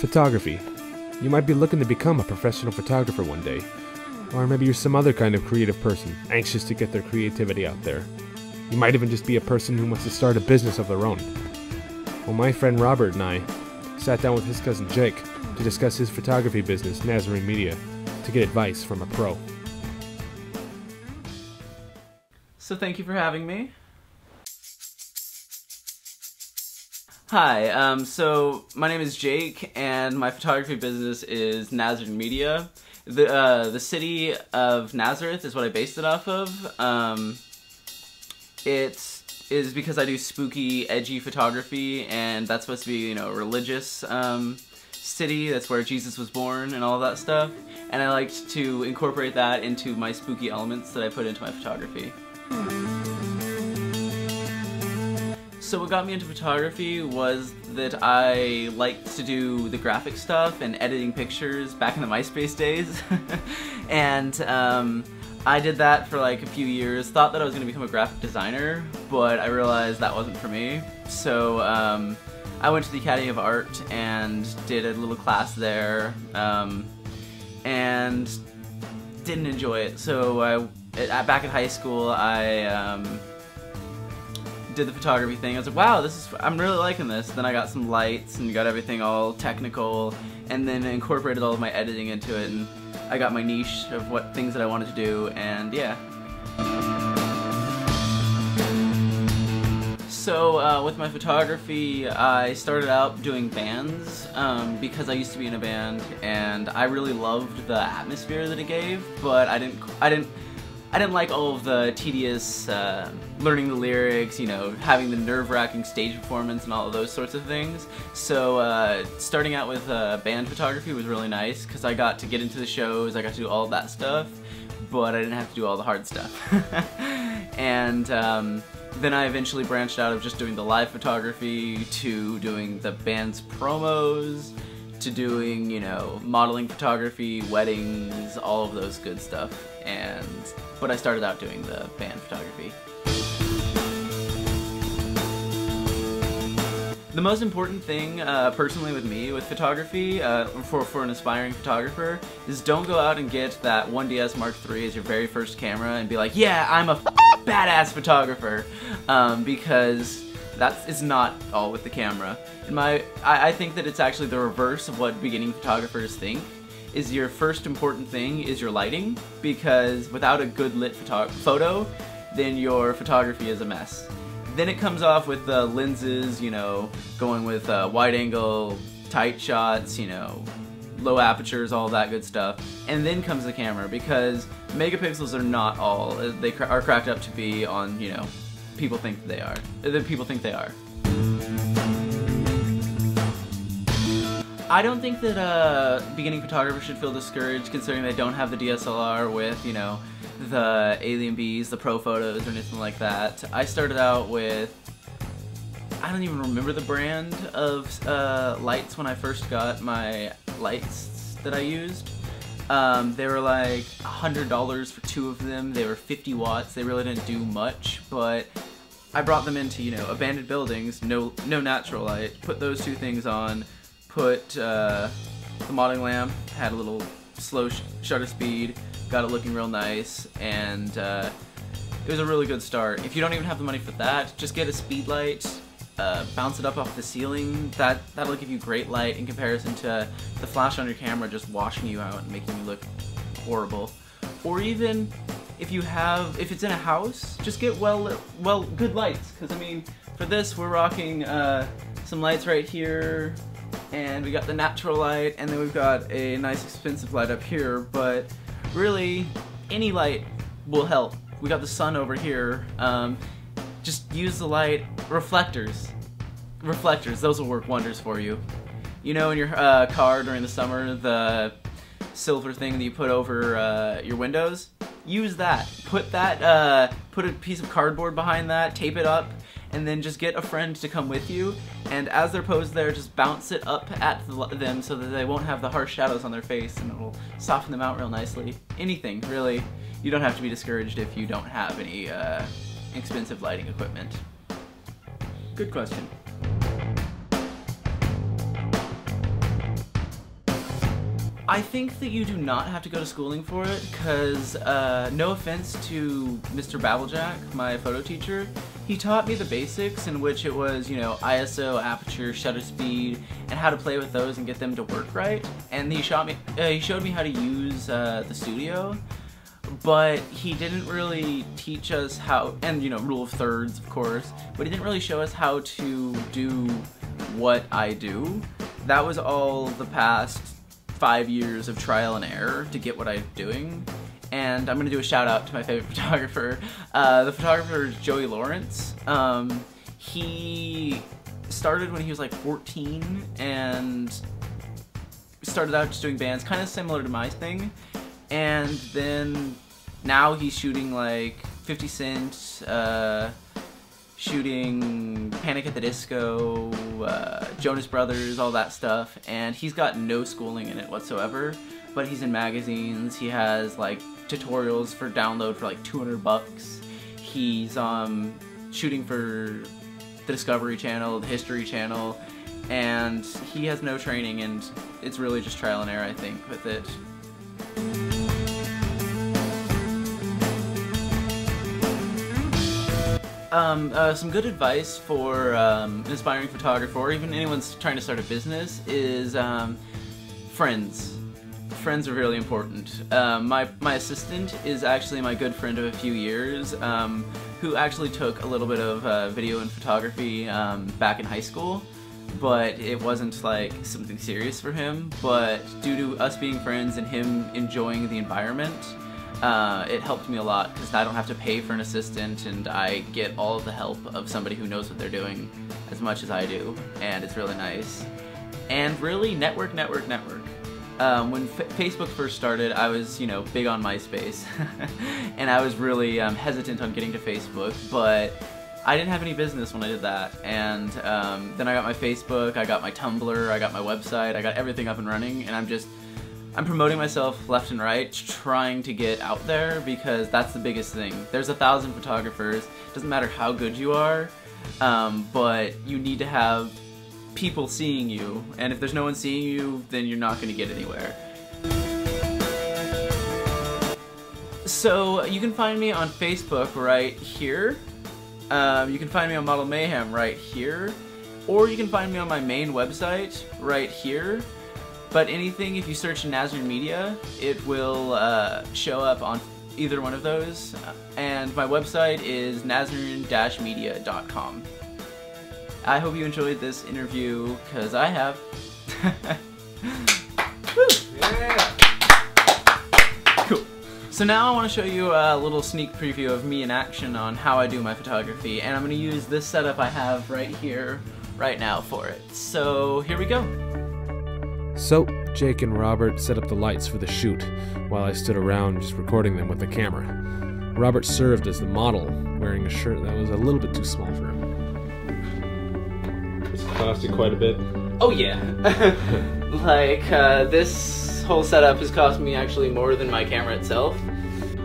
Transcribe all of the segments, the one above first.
Photography. You might be looking to become a professional photographer one day. Or maybe you're some other kind of creative person, anxious to get their creativity out there. You might even just be a person who wants to start a business of their own. Well, my friend Robert and I sat down with his cousin Jake to discuss his photography business, Nazarene Media, to get advice from a pro. So thank you for having me. Hi, so my name is Jake, and my photography business is Nazarene Media. The city of Nazareth is what I based it off of. It is because I do spooky, edgy photography, and that's supposed to be, a religious city. That's where Jesus was born and all of that stuff. And I liked to incorporate that into my spooky elements that I put into my photography. So what got me into photography was that I liked to do the graphic stuff and editing pictures back in the MySpace days. And I did that for like a few years, thought that I was going to become a graphic designer, but I realized that wasn't for me. So I went to the Academy of Art and did a little class there, and didn't enjoy it. So back in high school, I did the photography thing. I was like, wow, I'm really liking this. Then I got some lights and got everything all technical, and then incorporated all of my editing into it, and I got my niche of what things that I wanted to do, and yeah. So with my photography, I started out doing bands because I used to be in a band, and I really loved the atmosphere that it gave, but I didn't like all of the tedious learning the lyrics, having the nerve-wracking stage performance and all of those sorts of things. So starting out with band photography was really nice because I got to get into the shows, I got to do all of that stuff, but I didn't have to do all the hard stuff. And then I eventually branched out of just doing the live photography to doing the band's promos, to doing, modeling photography, weddings, all of those good stuff. But I started out doing the band photography. The most important thing, personally with me, with photography, for an aspiring photographer, is don't go out and get that 1DS Mark III as your very first camera and be like, yeah, I'm a badass photographer, because it's not all with the camera. I think that it's actually the reverse of what beginning photographers think. Is your first important thing is your lighting, because without a good lit photo, then your photography is a mess. Then it comes off with the lenses, going with wide angle, tight shots, low apertures, all that good stuff. And then comes the camera, because megapixels are not all they are cracked up to be on, people think they are. I don't think that beginning photographers should feel discouraged considering they don't have the DSLR with, the Alien Bees, the Pro Photos, or anything like that. I started out with, I don't even remember the brand of lights when I first got my lights that I used. They were like $100 for 2 of them. They were 50 watts. They really didn't do much, but I brought them into, abandoned buildings, no natural light, put those 2 things on, put the modeling lamp, had a little slow shutter speed, got it looking real nice, and it was a really good start. If you don't even have the money for that, just get a speed light, bounce it up off the ceiling. That'll give you great light in comparison to the flash on your camera just washing you out and making you look horrible. Or even if it's in a house, just get good lights, because I mean, for this we're rocking some lights right here, and we got the natural light, and then we've got a nice expensive light up here, but really any light will help. We got the sun over here. Just use the light. Reflectors, those will work wonders for you. In your car during the summer, the silver thing that you put over your windows, use that. Put a piece of cardboard behind that, tape it up, and then just get a friend to come with you, and as they're posed there, just bounce it up at them so that they won't have the harsh shadows on their face, and it'll soften them out real nicely. Anything, really. You don't have to be discouraged if you don't have any expensive lighting equipment. Good question. I think that you do not have to go to schooling for it, because no offense to Mr. Babblejack, my photo teacher, he taught me the basics, in which it was, you know, ISO, aperture, shutter speed, and how to play with those and get them to work right. And he showed me how to use the studio, but he didn't really teach us how, and you know, rule of thirds, of course, but he didn't really show us how to do what I do. That was all the past 5 years of trial and error to get what I'm doing. And I'm gonna do a shout out to my favorite photographer. The photographer is Joey Lawrence. He started when he was like 14 and started out just doing bands, kind of similar to my thing. And then now he's shooting like 50 Cent, shooting Panic at the Disco, Jonas Brothers, all that stuff, and he's got no schooling in it whatsoever, but he's in magazines. He has like tutorials for download for like $200. He's shooting for the Discovery Channel, the History Channel, and he has no training, and it's really just trial and error, I think, with it. Some good advice for an aspiring photographer, or even anyone trying to start a business, is friends. Friends are really important. My assistant is actually my good friend of a few years, who actually took a little bit of video and photography back in high school, but it wasn't like something serious for him. But due to us being friends and him enjoying the environment, it helped me a lot, because I don't have to pay for an assistant, and I get all of the help of somebody who knows what they're doing as much as I do, and it's really nice. And really, network. When Facebook first started, I was, you know, big on MySpace, and I was really hesitant on getting to Facebook, but I didn't have any business when I did that. And then I got my Facebook, I got my Tumblr, I got my website, I got everything up and running, and I'm promoting myself left and right, trying to get out there, because that's the biggest thing. There's 1,000 photographers, doesn't matter how good you are, but you need to have people seeing you, and if there's no one seeing you, then you're not going to get anywhere. So you can find me on Facebook right here, you can find me on Model Mayhem right here, or you can find me on my main website right here. But anything, if you search Nazarene Media, it will show up on either one of those. And my website is nazarene-media.com. I hope you enjoyed this interview, because I have. Woo! Yeah. Cool. So now I want to show you a little sneak preview of me in action on how I do my photography, and I'm going to use this setup I have right here, right now for it. So here we go. So, Jake and Robert set up the lights for the shoot, while I stood around just recording them with the camera. Robert served as the model, wearing a shirt that was a little bit too small for him. This cost you quite a bit? Oh yeah. Like, this whole setup has cost me actually more than my camera itself.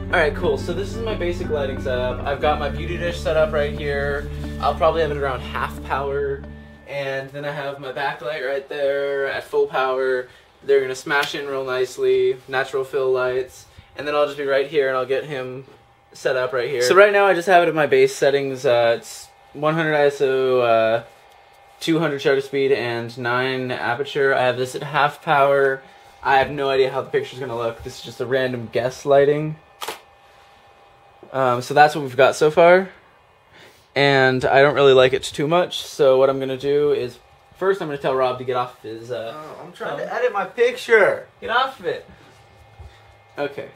Alright, cool. So this is my basic lighting setup. I've got my beauty dish set up right here. I'll probably have it around half power. And then I have my backlight right there at full power. They're gonna smash in real nicely, natural fill lights. And then I'll just be right here and I'll get him set up right here. So right now I just have it at my base settings. It's 100 ISO, 200 shutter speed, and 9 aperture. I have this at half power. I have no idea how the picture's gonna look. This is just a random guess lighting. So that's what we've got so far. And I don't really like it too much, so what I'm going to do is, first I'm going to tell Rob to get off his, I'm trying to edit my picture! Get off of it! Okay.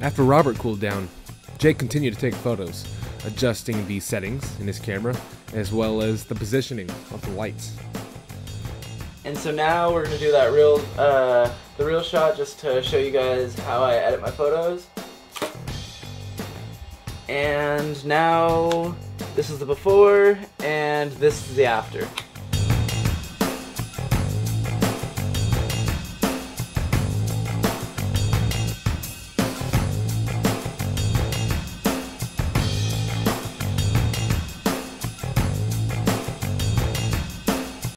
After Robert cooled down, Jake continued to take photos, adjusting the settings in his camera, as well as the positioning of the lights. And so now we're going to do that the real shot, just to show you guys how I edit my photos. And now, this is the before, and this is the after.